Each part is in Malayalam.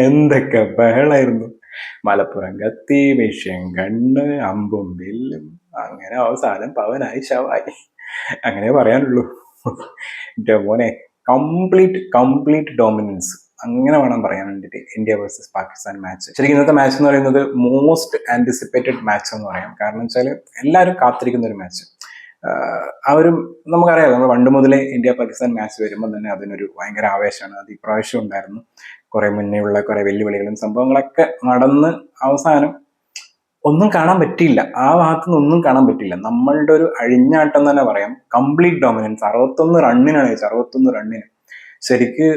എന്തൊക്കെ ബഹളായിരുന്നു. മലപ്പുറം കത്തി, വിഷയം കണ്ണ്, അമ്പും വില്ലും, അങ്ങനെ അവസാനം പവനായി ശവായി. അങ്ങനെ പറയാനുള്ളൂ. എൻ്റെ മോനെ, കംപ്ലീറ്റ് ഡോമിനൻസ് അങ്ങനെ വേണം പറയാൻ വേണ്ടിയിട്ട്. ഇന്ത്യ വേഴ്സസ് പാകിസ്ഥാൻ മാച്ച്, ശരിക്കും ഇന്നത്തെ മാച്ച് എന്ന് പറയുന്നത് മോസ്റ്റ് ആന്റിസിപ്പേറ്റഡ് മാച്ച് എന്ന് പറയാം. കാരണം വെച്ചാൽ എല്ലാവരും കാത്തിരിക്കുന്ന ഒരു മാച്ച്. ആ ഒരു നമുക്കറിയാം, നമ്മൾ പണ്ട് മുതലേ ഇന്ത്യ പാകിസ്ഥാൻ മാച്ച് വരുമ്പോൾ തന്നെ അതിനൊരു ഭയങ്കര ആവേശമാണ്. അത് ഇപ്രാവശ്യം ഉണ്ടായിരുന്നു. കുറെ മുന്നേ ഉള്ള കുറെ വെല്ലുവിളികളും സംഭവങ്ങളൊക്കെ നടന്ന് അവസാനം ഒന്നും കാണാൻ പറ്റിയില്ല. ആ ഭാഗത്തു നിന്ന് ഒന്നും കാണാൻ പറ്റില്ല. നമ്മളുടെ ഒരു അഴിഞ്ഞാട്ടം തന്നെ പറയാം. Complete dominance. 61 റണ്ണിന് ശരിക്ക്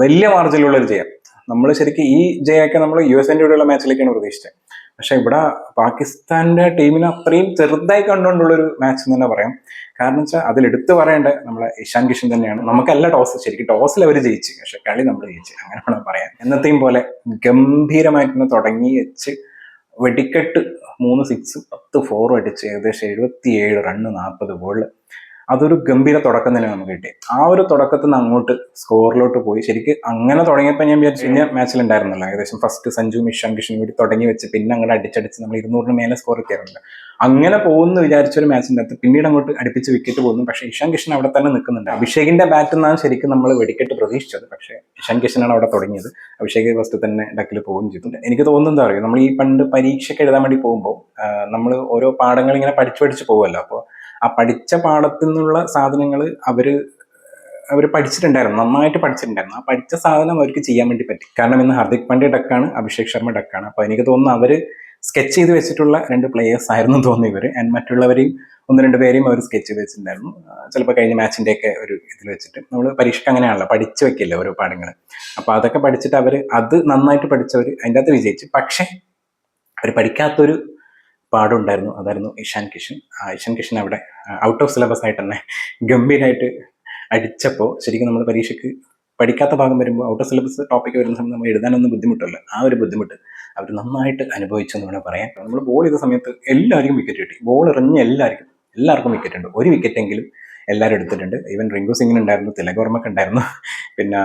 വലിയ മാർജിലുള്ള ഒരു ജയം. നമ്മൾ ശരിക്കും ഈ ജയമൊക്കെ നമ്മൾ US കൂടെയുള്ള മാച്ചിലേക്കാണ് പ്രതീക്ഷിച്ചത്. പക്ഷെ ഇവിടെ പാകിസ്ഥാന്റെ ടീമിനെ അത്രയും ചെറുതായി കണ്ടുകൊണ്ടുള്ളൊരു മാച്ച് എന്ന് തന്നെ പറയാം. കാരണം വെച്ചാൽ അതിലെടുത്ത് പറയേണ്ട നമ്മളെ ഇഷാൻ കിഷൻ തന്നെയാണ്. നമുക്കല്ല ടോസ്, ശരിക്കും ടോസിൽ അവർ ജയിച്ച്, പക്ഷെ കളി നമ്മൾ ജയിച്ച്, അങ്ങനെ വേണം പറയാം. എന്നത്തെയും പോലെ ഗംഭീരമായിട്ട് തുടങ്ങി വെച്ച് വെടിക്കെട്ട് 3 6 10 4 അടിച്ച് ഏകദേശം 77 റണ്ണ് 40 ബോളിൽ അതൊരു ഗംഭീര തുടക്കം തന്നെ നമുക്ക് കിട്ടി. ആ ഒരു തുടക്കത്തിൽ നിന്ന് അങ്ങോട്ട് സ്കോറിലോട്ട് പോയി. ശരിക്കും അങ്ങനെ തുടങ്ങിയപ്പോൾ ഞാൻ വിചാരിച്ചു കഴിഞ്ഞാൽ മാച്ചിൽ ഉണ്ടായിരുന്നല്ലോ, ഏകദേശം ഫസ്റ്റ് സഞ്ജുവും ഇഷാൻ കിഷനും കൂടി തുടങ്ങി വെച്ച് പിന്നെ അങ്ങോട്ട് അടിച്ചടിച്ച് നമ്മൾ 200 മേലെ സ്കോർ എത്തിയാറുണ്ട്. അങ്ങനെ പോകുന്നു വിചാരിച്ചൊരു മാച്ചിൻ്റെ അകത്ത് പിന്നീട് അങ്ങോട്ട് അടുപ്പിച്ച് വിക്കറ്റ് പോകുന്നു. പക്ഷേ ഇഷാൻ കിഷൻ അവിടെ തന്നെ നിൽക്കുന്നുണ്ട്. അഭിഷേകിന്റെ ബാറ്റിൽ നിന്നാണ് ശരിക്കും നമ്മൾ വെടിക്കെട്ട് പ്രതീക്ഷിച്ചത്. പക്ഷേ ഇഷാൻ കിഷനാണ് അവിടെ തുടങ്ങിയത്. അഭിഷേക് ഫസ്റ്റ് തന്നെ ഡക്കിൽ പോവുകയും ചെയ്തിട്ടുണ്ട്. എനിക്ക് തോന്നുന്നത് എന്താ പറയുക, നമ്മൾ ഈ പണ്ട് പരീക്ഷയ്ക്ക് എഴുതാൻ വേണ്ടി പോകുമ്പോൾ നമ്മൾ ഓരോ പാഠങ്ങൾ ഇങ്ങനെ പഠിച്ചു പോകുമല്ലോ. അപ്പോൾ ആ പഠിച്ച പാഠത്തിൽ നിന്നുള്ള സാധനങ്ങൾ അവർ പഠിച്ചിട്ടുണ്ടായിരുന്നു, നന്നായിട്ട് പഠിച്ചിട്ടുണ്ടായിരുന്നു. ആ പഠിച്ച സാധനം അവർക്ക് ചെയ്യാൻ വേണ്ടി പറ്റി. കാരണം ഇന്ന് ഹാർദിക് പാണ്ഡ്യ ഡക്കാണ്, അഭിഷേക് ശർമ്മ ഡക്കാണ്. അപ്പോൾ എനിക്ക് തോന്നുന്നു അവർ സ്കെച്ച് ചെയ്ത് വെച്ചിട്ടുള്ള 2 പ്ലേയേഴ്സ് ആയിരുന്നു തോന്നുന്നു ഇവർ. ആൻഡ് മറ്റുള്ളവരെയും 1-2 പേരെയും അവർ സ്കെച്ച് ചെയ്ത് വെച്ചിട്ടുണ്ടായിരുന്നു. ചിലപ്പോൾ കഴിഞ്ഞ മാച്ചിൻ്റെയൊക്കെ ഒരു ഇതിൽ വെച്ചിട്ട് നമ്മൾ പരീക്ഷയ്ക്ക് അങ്ങനെയാണല്ലോ, പഠിച്ചു വെക്കില്ല ഓരോ പാഠങ്ങൾ. അപ്പോൾ അതൊക്കെ പഠിച്ചിട്ട് അവർ അത് നന്നായിട്ട് പഠിച്ചവർ അതിൻ്റെ അകത്ത് വിജയിച്ചു. പക്ഷേ അവർ പഠിക്കാത്തൊരു പാടുണ്ടായിരുന്നു, അതായിരുന്നു ഇഷാൻ കിഷൻ. ഇഷാൻ കിഷൻ അവിടെ ഔട്ട് ഓഫ് സിലബസ് ആയിട്ട് തന്നെ ഗംഭീരമായിട്ട് അടിച്ചപ്പോൾ ശരിക്കും നമ്മൾ പരീക്ഷയ്ക്ക് പഠിക്കാത്ത ഭാഗം വരുമ്പോൾ ഔട്ട് ഓഫ് സിലബസ് ടോപ്പിക് വരുന്ന സമയത്ത് നമ്മൾ എഴുതാനൊന്നും ബുദ്ധിമുട്ടല്ല. ആ ഒരു ബുദ്ധിമുട്ട് അവർ നന്നായിട്ട് അനുഭവിച്ചു എന്ന് വേണം പറയാൻ. നമ്മൾ ബോൾ ചെയ്ത സമയത്ത് എല്ലാവർക്കും വിക്കറ്റ് കിട്ടി. ബോൾ എറിഞ്ഞ എല്ലാവർക്കും വിക്കറ്റ് ഉണ്ട്. ഒരു വിക്കറ്റെങ്കിലും എല്ലാവരും എടുത്തിട്ടുണ്ട്. ഈവൻ റിങ്കു സിംഗിന് ഉണ്ടായിരുന്നു, തിലക് വർമ്മക്ക് ഉണ്ടായിരുന്നു, പിന്നെ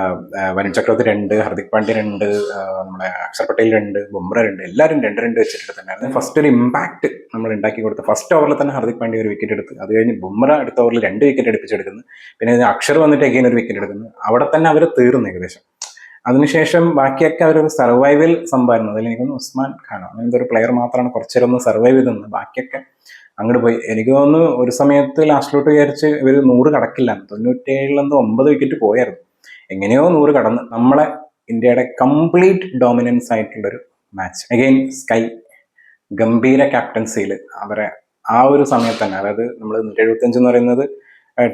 വരുൺ ചക്രവർത്തി 2, ഹാർദിക് പാണ്ഡ്യ 2, നമ്മുടെ അക്ഷർ പട്ടേൽ 2, ബുംറ 2, എല്ലാവരും 2 വെച്ചിട്ടുണ്ടായിരുന്നു. ഫസ്റ്റ് ഒരു ഇമ്പാക്ട് നമ്മൾ ഉണ്ടാക്കി കൊടുത്തു. ഫസ്റ്റ് ഓവറിൽ തന്നെ ഹാർദിക് പാണ്ഡ്യ ഒരു വിക്കറ്റ് എടുത്ത്, അത് കഴിഞ്ഞ് ബുംറ അടുത്ത ഓവറിൽ 2 വിക്കറ്റ് എടുപ്പിച്ചെടുക്കുന്നു. പിന്നെ അക്ഷർ വന്നിട്ട് അഗൈൻ ഒരു വിക്കറ്റ് എടുക്കുന്നു. അവിടെ തന്നെ അവർ തീർന്നു ഏകദേശം. അതിനുശേഷം ബാക്കിയൊക്കെ അവരൊരു സർവൈവൽ സംഭവമായിരുന്നു. അതിൽ എനിക്കൊന്ന് ഉസ്മാൻ ഖാനോ അങ്ങനത്തെ ഒരു പ്ലെയർ മാത്രമാണ് കുറച്ചേരം ഒന്ന് സർവൈവ് ചെയ്തെന്ന്. ബാക്കിയൊക്കെ അങ്ങോട്ട് പോയി. എനിക്ക് തോന്നുന്നു ഒരു സമയത്ത് ലാസ്റ്റിലോട്ട് വിചാരിച്ച് ഇവർ 100 കടക്കില്ല, 97 വിക്കറ്റ് പോയായിരുന്നു. എങ്ങനെയോ 100 കടന്ന് നമ്മളെ ഇന്ത്യയുടെ കംപ്ലീറ്റ് ഡോമിനൻസ് ആയിട്ടുള്ളൊരു മാച്ച്. അഗെയിൻ സ്കൈ ഗംഭീര ക്യാപ്റ്റൻസിയിൽ അവരെ ആ ഒരു സമയത്ത് തന്നെ, അതായത് നമ്മൾ 175 എന്ന് പറയുന്നത്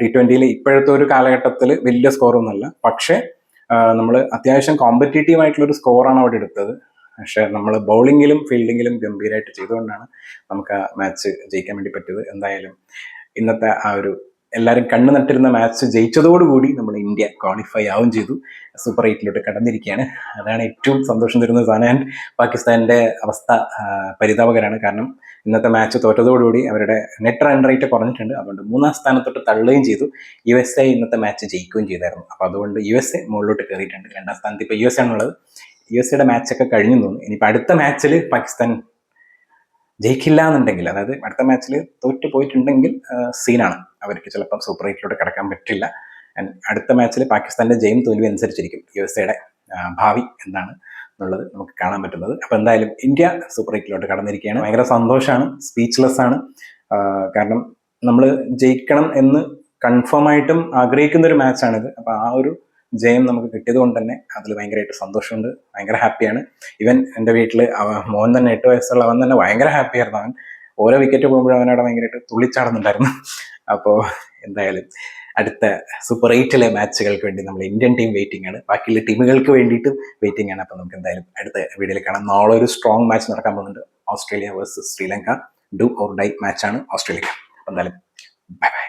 T20 ഇപ്പോഴത്തെ ഒരു കാലഘട്ടത്തിൽ വലിയ സ്കോറൊന്നുമല്ല. പക്ഷേ നമ്മൾ അത്യാവശ്യം കോമ്പറ്റീറ്റീവ് ആയിട്ടുള്ളൊരു സ്കോറാണ് അവിടെ എടുത്തത്. പക്ഷെ നമ്മൾ ബൗളിങ്ങിലും ഫീൽഡിങ്ങിലും ഗംഭീരമായിട്ട് ചെയ്തുകൊണ്ടാണ് നമുക്ക് ആ മാച്ച് ജയിക്കാൻ വേണ്ടി പറ്റിയത്. എന്തായാലും ഇന്നത്തെ ആ ഒരു എല്ലാവരും കണ്ണു നട്ടിരുന്ന മാച്ച് ജയിച്ചതോടുകൂടി നമ്മൾ ഇന്ത്യ ക്വാളിഫൈ ആവുകയും ചെയ്തു. സൂപ്പർ 8 കടന്നിരിക്കുകയാണ്. അതാണ് ഏറ്റവും സന്തോഷം തരുന്ന സാധനം. ആൻഡ് പാകിസ്ഥാന്റെ അവസ്ഥ പരിതാപകരമാണ്. കാരണം ഇന്നത്തെ മാച്ച് തോറ്റതോടുകൂടി അവരുടെ നെറ്റ് റൺ റേറ്റ് കുറഞ്ഞിട്ടുണ്ട്. അതുകൊണ്ട് 3-ാം സ്ഥാനത്തോട്ട് തള്ളുകയും ചെയ്തു. USA ഇന്നത്തെ മാച്ച് ജയിക്കുകയും ചെയ്തായിരുന്നു. അപ്പോൾ അതുകൊണ്ട് USA മുകളിലോട്ട് കയറിയിട്ടുണ്ട്. 2-ാം സ്ഥാനത്ത് ഇപ്പോൾ USA ആണുള്ളത്. USA മാച്ചൊക്കെ കഴിഞ്ഞു തോന്നുന്നു. ഇനിയിപ്പോൾ അടുത്ത മാച്ചിൽ പാകിസ്ഥാൻ ജയിക്കില്ല എന്നുണ്ടെങ്കിൽ, അതായത് അടുത്ത മാച്ചിൽ തോറ്റു പോയിട്ടുണ്ടെങ്കിൽ സീനാണ്. അവർക്ക് ചിലപ്പം സൂപ്പർ 8 കടക്കാൻ പറ്റില്ല. അടുത്ത മാച്ചിൽ പാകിസ്ഥാന്റെ ജയം തോൽവി അനുസരിച്ചിരിക്കും USA ഭാവി എന്താണ് എന്നുള്ളത് നമുക്ക് കാണാൻ പറ്റുന്നത്. അപ്പോൾ എന്തായാലും ഇന്ത്യ സൂപ്പർ 8 കടന്നിരിക്കുകയാണ്. ഭയങ്കര സന്തോഷമാണ്, സ്പീച്ച്ലെസ് ആണ്. കാരണം നമ്മൾ ജയിക്കണം എന്ന് കൺഫേം ആയിട്ടും ആഗ്രഹിക്കുന്ന ഒരു മാച്ചാണിത്. അപ്പോൾ ആ ഒരു ജയം നമുക്ക് കിട്ടിയത് കൊണ്ട് തന്നെ അതിൽ ഭയങ്കരമായിട്ട് സന്തോഷമുണ്ട്, ഭയങ്കര ഹാപ്പിയാണ്. ഈവൻ എൻ്റെ വീട്ടിൽ മോൻ തന്നെ 8 വയസ്സുള്ള അവൻ തന്നെ ഭയങ്കര ഹാപ്പിയായിരുന്നു. അവൻ ഓരോ വിക്കറ്റ് പോകുമ്പോഴും അവനവിടെ ഭയങ്കരമായിട്ട് തുള്ളിച്ചാടുന്നുണ്ടായിരുന്നു. അപ്പോൾ എന്തായാലും അടുത്ത സൂപ്പർ 8 മാച്ചുകൾക്ക് വേണ്ടി നമ്മൾ ഇന്ത്യൻ ടീം വെയിറ്റിംഗ് ആണ്. ബാക്കിയുള്ള ടീമുകൾക്ക് വേണ്ടിയിട്ട് വെയിറ്റിംഗ് ആണ്. അപ്പോൾ നമുക്ക് എന്തായാലും അടുത്ത വീഡിയോയിൽ കാണാം. നാളെ ഒരു സ്ട്രോങ് മാച്ച് നടക്കാൻ പോകുന്നുണ്ട്. Australia versus Sri Lanka. Do or die മാച്ചാണ് ഓസ്ട്രേലിയ. അപ്പോൾ എന്തായാലും ബൈ ബൈ.